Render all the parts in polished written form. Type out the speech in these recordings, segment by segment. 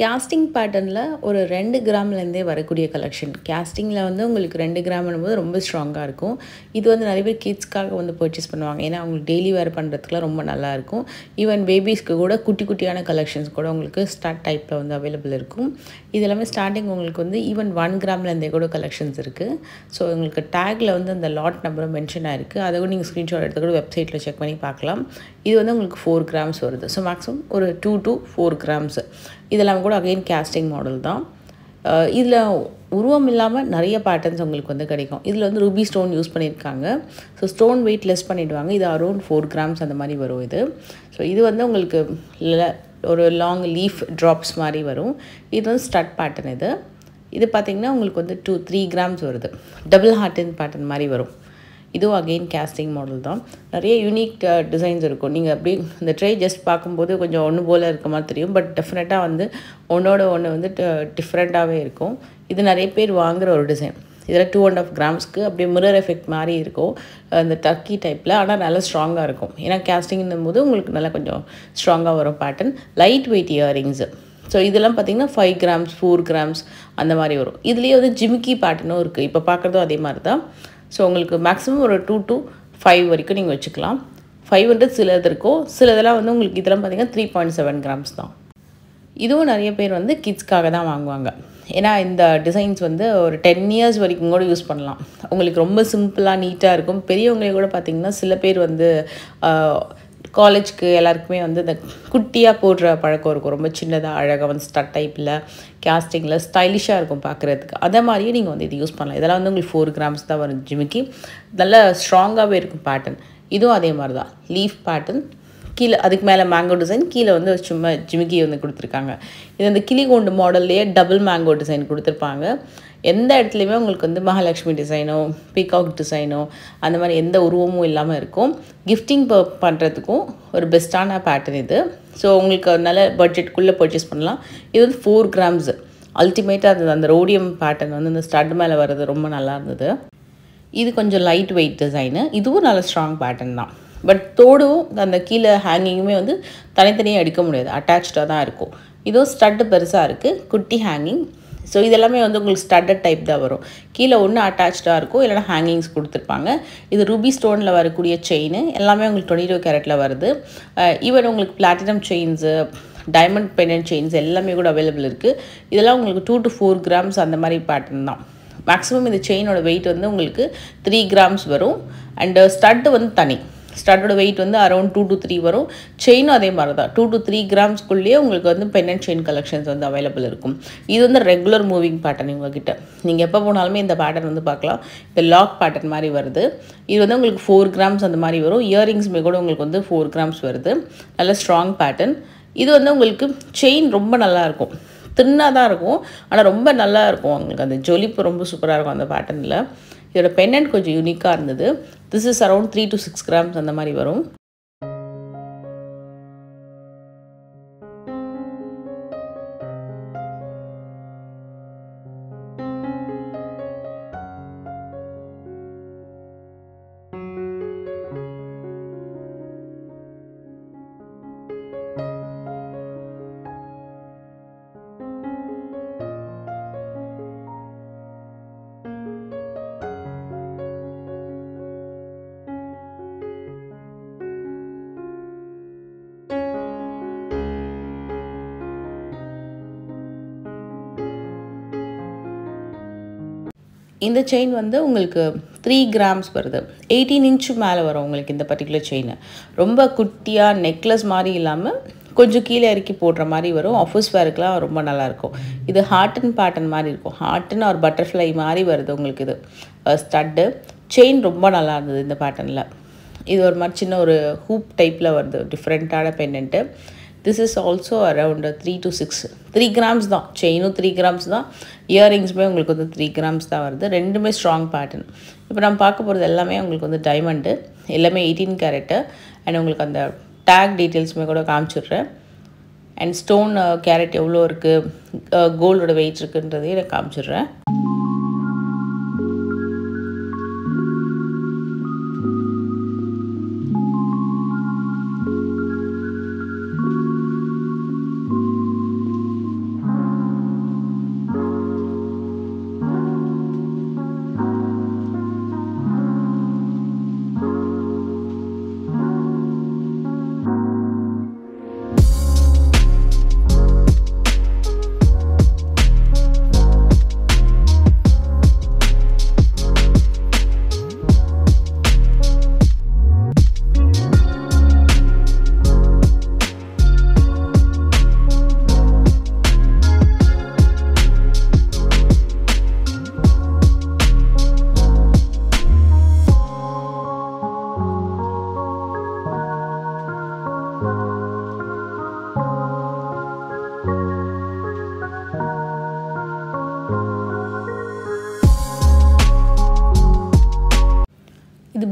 Casting பேட்டர்னில் ஒரு 2 கிராம்லேருந்தே வரக்கூடிய கலெக்ஷன். கேஸ்டிங்கில் வந்து உங்களுக்கு 2 கிராம்னும்போது ரொம்ப ஸ்ட்ராங்காக இருக்கும். இது வந்து நிறைய பேர் கிட்ஸ்க்காக வந்து பர்ச்சேஸ் பண்ணுவாங்க. ஏன்னா அவங்களுக்கு டெய்லி வேர் பண்ணுறதுக்குலாம் ரொம்ப நல்லாயிருக்கும். ஈவன் பேபிஸ்க்கு கூட குட்டி குட்டியான கலெக்ஷன்ஸ் கூட உங்களுக்கு ஸ்டார்ட் டைப்பில் வந்து அவைலபிள் இருக்கும். இது எல்லாமே ஸ்டார்டிங் உங்களுக்கு வந்து ஈவன் 1 கிராம்லேருந்தே கூட கலெக்ஷன்ஸ் இருக்குது. ஸோ உங்களுக்கு டேக்கில் வந்து அந்த லாட் நம்பரும் மென்ஷன் ஆகிருக்கு. அதை கூட நீங்கள் ஸ்க்ரீன்ஷாட் எடுத்து கூட வெப்சைட்டில் செக் பண்ணி பார்க்கலாம். இது வந்து உங்களுக்கு 4 கிராம்ஸ் வருது. ஸோ மேக்ஸிமம் ஒரு 2 to 4 கிராம்ஸ். இதெல்லாம் கூட அகெயின் கேஸ்டிங் மாடல் தான். இதில் உருவம் இல்லாமல் நிறைய பேட்டர்ன்ஸ் உங்களுக்கு வந்து கிடைக்கும். இதில் வந்து ரூபி ஸ்டோன் யூஸ் பண்ணியிருக்காங்க. ஸோ ஸ்டோன் வெயிட் லெஸ் பண்ணிவிடுவாங்க. இது அரௌண்ட் 4 கிராம்ஸ் அந்த மாதிரி வரும் இது. ஸோ இது வந்து உங்களுக்கு ஒரு லாங் லீஃப் ட்ராப்ஸ் மாதிரி வரும். இது வந்து ஸ்டட் பேட்டர்ன். இது பார்த்திங்கன்னா உங்களுக்கு வந்து 2-3 கிராம்ஸ் வருது. டபுள் ஹார்டின் பேட்டர்ன் மாதிரி வரும். இதுவும் அகெயின் கேஸ்டிங் மாடல் தான். நிறைய யூனிக் டிசைன்ஸ் இருக்கும். நீங்கள் அப்படி இந்த ட்ரே ஜஸ்ட் பார்க்கும்போது கொஞ்சம் ஒன்று போல் இருக்க மாதிரி தெரியும். பட் டெஃபினட்டாக வந்து ஒன்றோட ஒன்று வந்து டிஃப்ரெண்ட்டாகவே இருக்கும். இது நிறைய பேர் வாங்குகிற ஒரு டிசைன். இதில் 2.5 கிராம்ஸ்க்கு அப்படியே மிரர் எஃபெக்ட் மாதிரி இருக்கும். இந்த டர்க்கி டைப்பில். ஆனால் நல்லா ஸ்ட்ராங்காக இருக்கும். ஏன்னா கேஸ்டிங்கும் போது உங்களுக்கு நல்லா கொஞ்சம் ஸ்ட்ராங்காக வரும் pattern. Light weight earrings. So இதெல்லாம் பார்த்திங்கன்னா 5 கிராம்ஸ் 4 கிராம்ஸ் அந்த மாதிரி வரும். இதுலேயே வந்து ஜிமிக்கி பேட்டர்னும் இருக்குது. இப்போ பார்க்குறதும் அதே மாதிரி தான். ஸோ உங்களுக்கு மேக்ஸிமம் ஒரு 2 to 5 வரைக்கும் நீங்கள் வச்சுக்கலாம். 500 சிலது இருக்கும். சிலதெல்லாம் வந்து உங்களுக்கு இதெல்லாம் பார்த்திங்கன்னா 3.7 கிராம்ஸ் தான். இதுவும் நிறைய பேர் வந்து கிட்ஸ்க்காக தான் வாங்குவாங்க. ஏன்னா இந்த டிசைன்ஸ் வந்து ஒரு 10 இயர்ஸ் வரைக்கும் கூட யூஸ் பண்ணலாம். உங்களுக்கு ரொம்ப சிம்பிளாக நீட்டாக இருக்கும். பெரியவங்களே கூட பார்த்திங்கன்னா சில பேர் வந்து காலேஜ்க்கு எல்லாருக்குமே வந்து இந்த குட்டியாக போடுற பழக்கம் இருக்கும். ரொம்ப சின்னதாக அழகாக வந்து ஸ்டட் டைப்பில் கேஸ்டிங்கில் ஸ்டைலிஷாக இருக்கும் பார்க்குறதுக்கு. அதே மாதிரியே நீங்கள் வந்து இது யூஸ் பண்ணலாம். இதெல்லாம் வந்து உங்களுக்கு 4 கிராம்ஸ் தான் வரும் ஜிமிக்கி. நல்லா ஸ்ட்ராங்காகவே இருக்கும் பேட்டர்ன். இதுவும் அதே மாதிரி தான் லீஃப் பேட்டர்ன். கீழே அதுக்கு மேலே மேங்கோ டிசைன், கீழே வந்து சும்மா ஜிமிக்கி வந்து கொடுத்துருக்காங்க. இது வந்து கிளிகோண்டு மாடல்லையே டபுள் மேங்கோ டிசைன் கொடுத்துருப்பாங்க. எந்த இடத்துலையுமே உங்களுக்கு வந்து மகாலட்சுமி டிசைனோ பீகாக் டிசைனோ அந்த மாதிரி எந்த உருவமும் இல்லாமல் இருக்கும். கிஃப்டிங் பண்ணுறதுக்கும் ஒரு பெஸ்ட்டான பேட்டர்ன் இது. ஸோ உங்களுக்கு நல்ல பட்ஜெட்டுக்குள்ளே பர்ச்சேஸ் பண்ணலாம். இது வந்து 4 கிராம்ஸ். அல்டிமேட்டாக இருந்தது. அந்த ரோடியம் பேட்டர்ன் வந்து இந்த ஸ்டட் மேலே வர்றது ரொம்ப நல்லா இருந்தது. இது கொஞ்சம் லைட் வெயிட் டிசைனு. இதுவும் நல்ல ஸ்ட்ராங் பேட்டர்ன் தான். பட் தோடும் அந்த கீழே ஹேங்கிங்குமே வந்து தனித்தனியாக எடுக்க முடியாது. அட்டாச்சாக தான் இருக்கும். இதுவும் ஸ்டட்டு பெருசாக இருக்குது. குட்டி ஹேங்கிங். ஸோ இதெல்லாமே வந்து உங்களுக்கு ஸ்டட்டட் டைப் தான் வரும். கீழே ஒன்று அட்டாச்சாக இருக்கும், இல்லைனா ஹேங்கிங்ஸ் கொடுத்துருப்பாங்க. இது ரூபி ஸ்டோனில் வரக்கூடிய செயின் எல்லாமே உங்களுக்கு 22 கேரட்டில் வருது. ஈவன் உங்களுக்கு platinum chains, diamond pendant chains எல்லாமே கூட அவைலபிள் இருக்குது. இதெல்லாம் உங்களுக்கு 2 to 4 கிராம்ஸ் அந்த மாதிரி பேட்டர்ன் தான். மேக்ஸிமம் இந்த செயினோட வெயிட் வந்து உங்களுக்கு 3 கிராம்ஸ் வரும். அண்டு ஸ்டட்டு வந்து தனி. ஸ்டட்டோட வெயிட் வந்து அரௌண்ட் 2 to 3 வரும். செயினும் அதே மாதிரி தான் 2 to 3 கிராம்ஸ்க்குள்ளேயே உங்களுக்கு வந்து பெண்டன்ட் செயின் கலெக்ஷன்ஸ் வந்து அவைலபிள் இருக்கும். இது வந்து ரெகுலர் மூவிங் பேட்டர்ன். உங்ககிட்ட நீங்கள் எப்போ போனாலுமே இந்த பேட்டர்ன் வந்து பார்க்கலாம். இந்த லாக் பேட்டர்ன் மாதிரி வருது. இது வந்து உங்களுக்கு 4 கிராம்ஸ் அந்த மாதிரி வரும். இயரிங்ஸுமே கூட உங்களுக்கு வந்து 4 கிராம்ஸ் வருது. நல்ல ஸ்ட்ராங் பேட்டர்ன். இது வந்து உங்களுக்கு செயின் ரொம்ப நல்லாயிருக்கும். தின்னாக தான் இருக்கும், ஆனால் ரொம்ப நல்லா இருக்கும். உங்களுக்கு அந்த ஜொலிப்பு ரொம்ப சூப்பராக இருக்கும் அந்த பேட்டர்னில். இதோட பெண்டன்ட் கொஞ்சம் யூனிக்காக இருந்தது. This is around 3 to 6 grams அந்த மாதிரி வரும். இந்த செயின் வந்து உங்களுக்கு 3 கிராம்ஸ் வருது. 18 இன்ச்சு மேலே வரும் உங்களுக்கு இந்த பர்டிகுலர் செயின். ரொம்ப குட்டியாக நெக்லஸ் மாதிரி இல்லாமல் கொஞ்சம் கீழே இறக்கி போடுற மாதிரி வரும். ஆஃபீஸ் வேருக்குலாம் ரொம்ப நல்லாயிருக்கும். இது ஹார்டன் பேட்டர்ன் மாதிரி இருக்கும். ஹார்டன் ஒரு பட்டர்ஃப்ளை மாதிரி வருது உங்களுக்கு. இது ஸ்டட்டு செயின் ரொம்ப நல்லா இருந்தது இந்த பேட்டர்னில். இது ஒரு மாதிரி சின்ன ஒரு ஹூப் டைப்பில் வருது. டிஃப்ரெண்ட்டான pendant. This is also around 3 to 6 3 grams தான். செயினும் 3 கிராம்ஸ் தான். இயரிங்ஸுமே உங்களுக்கு வந்து 3 கிராம்ஸ் தான் வருது. ரெண்டுமே ஸ்ட்ராங் பேட்டர்ன். இப்போ நம்ம பார்க்க போகிறது எல்லாமே உங்களுக்கு வந்து டைமண்டு. எல்லாமே 18 கேரட்டு. அண்ட் உங்களுக்கு அந்த டேக் டீட்டெயில்ஸுமே கூட காமிச்சிடுறேன். அண்ட் ஸ்டோன் கேரட் எவ்வளோ இருக்குது, கோல்டோட வெயிட் இருக்குன்றதையும் எனக்கு காமிச்சிடுறேன்.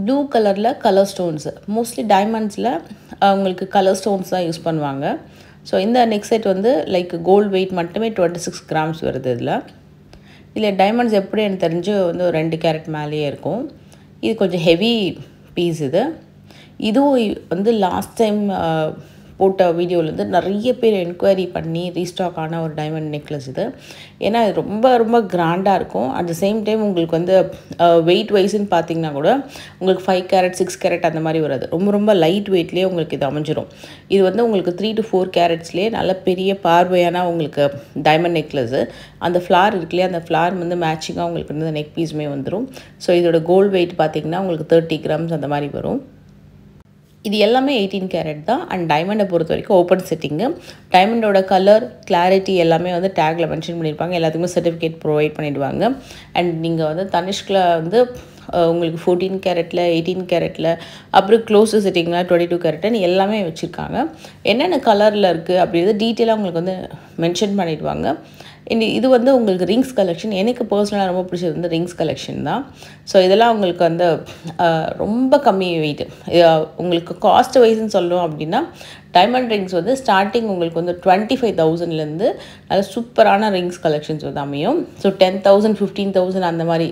ப்ளூ கலரில் கலர் ஸ்டோன்ஸு, மோஸ்ட்லி டைமண்ட்ஸில் உங்களுக்கு கலர் ஸ்டோன்ஸ் தான் யூஸ் பண்ணுவாங்க. ஸோ இந்த நெக் செட் வந்து லைக் கோல்டு வெயிட் மட்டுமே 26 கிராம்ஸ் வருது. இதில் டைமண்ட்ஸ் எப்படி எனக்கு தெரிஞ்சு வந்து ஒரு 2 கேரட் மேலேயே இருக்கும். இது கொஞ்சம் ஹெவி பீஸ். இதுவும் வந்து லாஸ்ட் டைம் போட்ட வீடியோவிலேருந்து நிறைய பேர் என்கொயரி பண்ணி ரீஸ்டாக் ஆன ஒரு டைமண்ட் நெக்லஸ் இது. ஏன்னா இது ரொம்ப ரொம்ப கிராண்டாக இருக்கும். அட் த சேம் டைம் உங்களுக்கு வந்து வெயிட் வைஸ்ன்னு பார்த்தீங்கன்னா கூட உங்களுக்கு 5 கேரட் 6 கேரட் அந்த மாதிரி வராது. ரொம்ப ரொம்ப லைட் வெயிட்லேயே உங்களுக்கு இது அமைஞ்சிரும். இது வந்து உங்களுக்கு 3 to 4 கேரட்ஸ்லேயே நல்ல பெரிய பார்வையான உங்களுக்கு டைமண்ட் நெக்லஸ்ஸு. அந்த ஃப்ளார் இருக்குல்லையே, அந்த ஃப்ளார் வந்து மேட்சிங்காக உங்களுக்கு வந்து நெக் பீஸுமே வந்துடும். ஸோ இதோட கோல்டு வெயிட் பார்த்திங்கன்னா உங்களுக்கு 30 கிராம்ஸ் அந்த மாதிரி வரும். இது எல்லாமே 18 கேரட் தான். அண்ட் டைமண்டை பொறுத்த வரைக்கும் ஓப்பன் செட்டிங்கு. டைமண்டோட கலர் கிளாரிட்டி எல்லாமே வந்து டேக்கில் மென்ஷன் பண்ணியிருப்பாங்க. எல்லாத்துக்குமே சர்டிஃபிகேட் ப்ரொவைட் பண்ணிவிடுவாங்க. அண்ட் நீங்கள் வந்து தனிஷ்கில் வந்து உங்களுக்கு 14 கேரட்டில் 18 கேரட்டில் அப்புறம் க்ளோஸு செட்டிங்கில் 22 கேரட்னு எல்லாமே வச்சுருக்காங்க. என்னென்ன கலரில் இருக்குது அப்படிங்கிறது டீட்டெயிலாக உங்களுக்கு வந்து மென்ஷன் பண்ணிவிடுவாங்க. இது வந்து உங்களுக்கு ரிங்ஸ் கலெக்ஷன். எனக்கு பர்சனலாக ரொம்ப பிடிச்சது வந்து ரிங்ஸ் கலெக்ஷன் தான். ஸோ இதெல்லாம் உங்களுக்கு வந்து ரொம்ப கம்மி வெயிட். உங்களுக்கு காஸ்ட் வைஸ்ன்னு சொல்லணும் அப்படின்னா டைமண்ட் ரிங்ஸ் வந்து ஸ்டார்டிங் உங்களுக்கு வந்து 25,000லேருந்து நல்ல சூப்பரான ரிங்ஸ் கலெக்ஷன்ஸ் வந்து அமையும். ஸோ 10,000 15,000 அந்த மாதிரி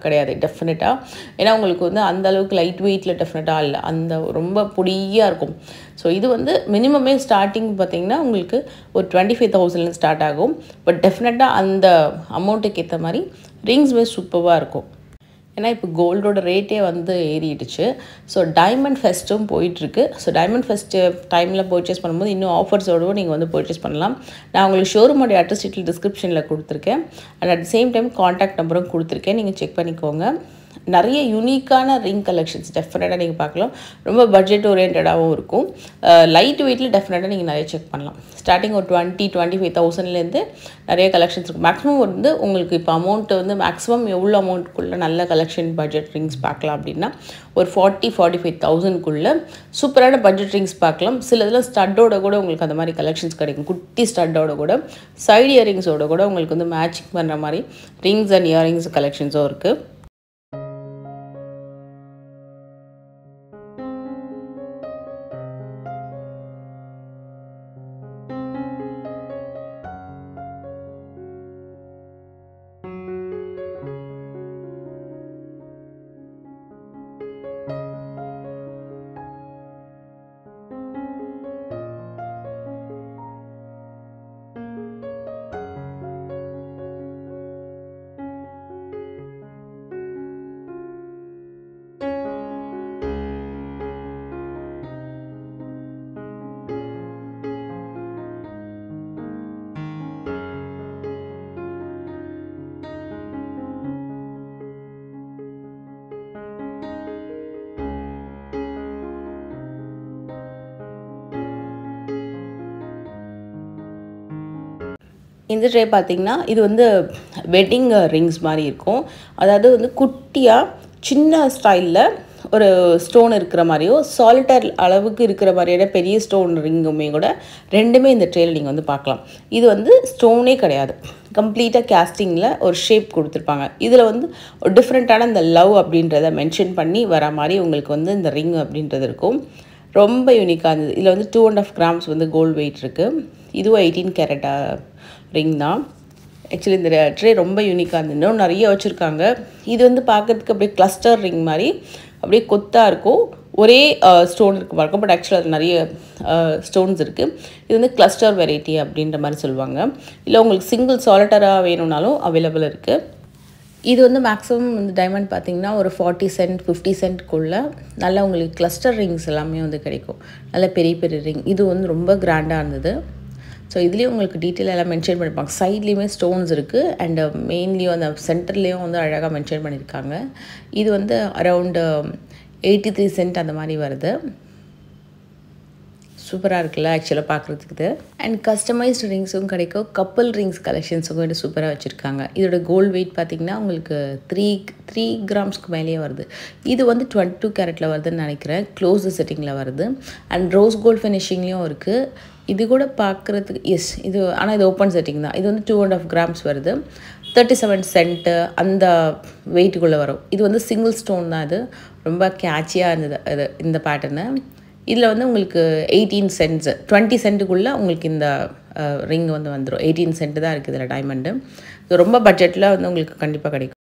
கிடையாது டெஃபினட்டாக. ஏன்னா உங்களுக்கு வந்து அந்தளவுக்கு லைட் வெயிட்டில் டெஃபினட்டாக இல்லை, அந்த ரொம்ப பொடியாக இருக்கும். ஸோ இது வந்து மினிமமே ஸ்டார்டிங் பார்த்திங்கன்னா உங்களுக்கு ஒரு 25,000 ஸ்டார்ட் ஆகும். பட் டெஃபினட்டாக அந்த அமௌண்ட்டுக்கு ஏற்ற மாதிரி ரிங்ஸுமே சூப்பராக இருக்கும். ஏன்னா இப்போ கோல்டோட ரேட்டே வந்து ஏறிடுச்சு. ஸோ டைமண்ட் ஃபெஸ்ட்டும் போயிட்டுருக்கு. ஸோ டைமண்ட் ஃபெஸ்ட்டு டைமில் பர்ச்சேஸ் பண்ணும்போது இன்னும் ஆஃபர்ஸோடவும் நீங்கள் வந்து பர்ச்சேஸ் பண்ணலாம். நான் உங்களுக்கு ஷோரூமோடைய அட்ரஸ் டீட்டெயில் டிஸ்கிரிப்ஷனில் கொடுத்துருக்கேன். And at same time contact நம்பரும் கொடுத்துருக்கேன், நீங்கள் செக் பண்ணிக்கோங்க. நிறைய யூனிக்கான ரிங் கலெக்ஷன்ஸ் டெஃபினட்டாக நீங்கள் பார்க்கலாம். ரொம்ப பட்ஜெட் ஓரியன்டாகவும் இருக்கும். லைட் வெயிட்டில் டெஃபினட்டாக நீங்கள் நிறைய செக் பண்ணலாம். ஸ்டார்டிங் ஒரு 20-25,000லேருந்து நிறைய கலெக்ஷன்ஸ் இருக்கும். மேக்ஸிமம் வந்து உங்களுக்கு இப்போ அமௌண்ட்டு வந்து மேக்ஸிமம் எவ்வளோ அமௌண்ட்டுக்குள்ளே நல்ல கலெக்ஷன் பட்ஜெட் ரிங்ஸ் பார்க்கலாம் அப்படின்னா ஒரு 40-45,000க்குள்ளே சூப்பரான பட்ஜெட் ரிங்ஸ் பார்க்கலாம். சில இதில் ஸ்டட்டோட கூட உங்களுக்கு அந்த மாதிரி கலெக்ஷன்ஸ் கிடைக்கும். குட்டி ஸ்டட்டோட கூட சைடு இயரிங்ஸோட கூட உங்களுக்கு வந்து மேட்சிங் பண்ணுற மாதிரி ரிங்ஸ் அண்ட் இயரிங்ஸ் கலெக்ஷன்ஸும் இருக்குது. இந்த ட்ரே பார்த்திங்கன்னா இது வந்து வெட்டிங் ரிங்ஸ் மாதிரி இருக்கும். அதாவது வந்து குட்டியாக சின்ன ஸ்டைலில் ஒரு ஸ்டோன் இருக்கிற மாதிரியோ சாலிட்டர் அளவுக்கு இருக்கிற மாதிரியான பெரிய ஸ்டோன் ரிங்குமே கூட ரெண்டுமே இந்த ட்ரேயில் நீங்கள் வந்து பார்க்கலாம். இது வந்து ஸ்டோனே கிடையாது, கம்ப்ளீட்டாக கேஸ்டிங்கில் ஒரு ஷேப் கொடுத்துருப்பாங்க. இதில் வந்து ஒரு டிஃப்ரெண்ட்டான இந்த லவ் அப்படின்றத மென்ஷன் பண்ணி வர மாதிரி உங்களுக்கு வந்து இந்த ரிங் அப்படின்றது இருக்கும். ரொம்ப யூனிக்காக இருந்தது. இதில் வந்து 2.5 கிராம்ஸ் வந்து கோல்டு வெயிட் இருக்குது. இதுவும் 18 கேரட் ரிங் தான். ஆக்சுவலி இந்த ட்ரே ரொம்ப யூனிக்காக இருந்தது. இன்னும் நிறைய வச்சுருக்காங்க. இது வந்து பார்க்குறதுக்கு அப்படியே கிளஸ்டர் ரிங் மாதிரி அப்படியே கொத்தாக இருக்கும். ஒரே ஸ்டோன் இருக்குது பார்க்கும். பட் ஆக்சுவலாக அது நிறைய ஸ்டோன்ஸ் இருக்குது. இது வந்து கிளஸ்டர் வெரைட்டி அப்படின்ற மாதிரி சொல்லுவாங்க. இல்லை உங்களுக்கு சிங்கிள் சாலிட்டராக வேணும்னாலும் அவைலபிள் இருக்குது. இது வந்து மேக்ஸிமம் வந்து டைமண்ட் பார்த்திங்கன்னா ஒரு 40 சென்ட் 50 சென்ட்குள்ளே நல்லா உங்களுக்கு கிளஸ்டர் ரிங்ஸ் எல்லாமே வந்து கிடைக்கும். நல்ல பெரிய பெரிய ரிங். இது வந்து ரொம்ப கிராண்டாக இருந்தது. ஸோ இதுலேயும் உங்களுக்கு டீட்டெயில் எல்லாம் மென்ஷன் பண்ணியிருப்பாங்க. சைட்லேயுமே ஸ்டோன்ஸ் இருக்குது அண்ட் மெயின்லேயும் அந்த சென்டர்லேயும் வந்து அழகாக மென்ஷன் பண்ணியிருக்காங்க. இது வந்து அரவுண்டு 83 சென்ட் அந்த மாதிரி வருது. சூப்பராக இருக்குல்ல ஆக்சுவலாக பார்க்குறதுக்கு இது. அண்ட் கஸ்டமைஸ்டு ரிங்ஸும் கிடைக்கும். கப்பல் ரிங்ஸ் கலெக்ஷன்ஸும் வந்து சூப்பராக வச்சுருக்காங்க. இதோட கோல்டு வெயிட் பார்த்திங்கன்னா உங்களுக்கு 3 கிராம்ஸ்க்கு மேலேயே வருது. இது வந்து 22 கேரட்டில் வருதுன்னு நினைக்கிறேன். க்ளோஸ் செட்டிங்கில் வருது. அண்ட் ரோஸ் கோல்டு ஃபினிஷிங்லேயும் இருக்குது. இது கூட பார்க்குறதுக்கு இது ஆனால் இது ஓப்பன் செட்டிங் தான். இது வந்து 2.5 கிராம்ஸ் வருது. 37 சென்ட்டு அந்த வெயிட்டுக்குள்ளே வரும். இது வந்து சிங்கிள் ஸ்டோன் தான் இது. ரொம்ப கேட்சியாக இருந்தது இது இந்த பேட்டர்னு. இதில் வந்து உங்களுக்கு 18 சென்ட்ஸு 20 சென்ட்டுக்குள்ளே உங்களுக்கு இந்த ரிங் வந்து வந்துடும். 18 சென்ட் தான் இருக்குது இதில் டைமண்டு. இது ரொம்ப பட்ஜெட்டில் வந்து உங்களுக்கு கண்டிப்பாக கிடைக்கும்.